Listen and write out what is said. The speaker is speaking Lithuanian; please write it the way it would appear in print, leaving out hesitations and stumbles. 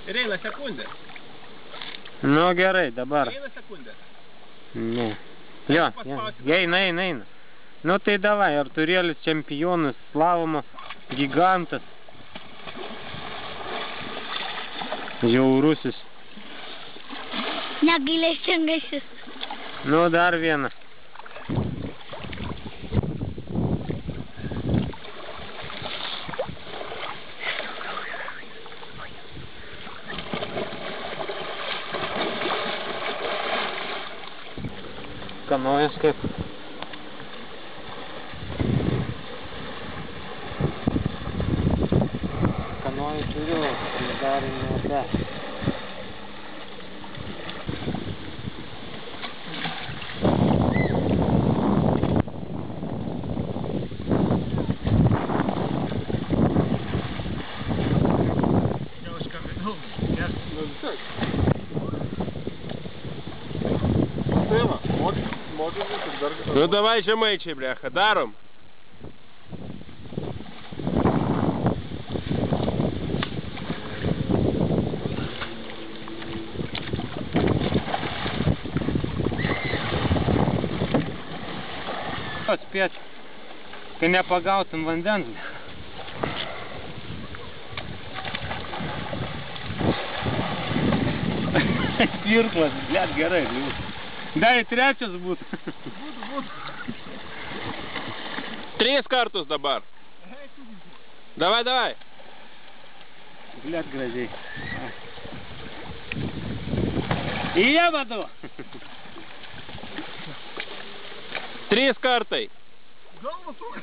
Ir eina sekundė. Nu gerai, dabar. Eina sekundė. Ne. Jo, eina. Nu tai davai, Arturėlis čempionas, slalomo gigantas. Žiaurusis. Negailestingasis. Nu dar vieną. Kanojas kaip. Kanojų turiu, tai dar nebe. Jau užkabinau, nes nu visai. Ну давай, жемайчи, бляха, даром. Spėt, kai nepagautum vandens. Svirklas, blėt, gerai. Dar ir trečias būtų. Būtų. 3 kartus dabar. Давай. Блядь, gražiai. Jie vadu. 3 kartai. Galva suka.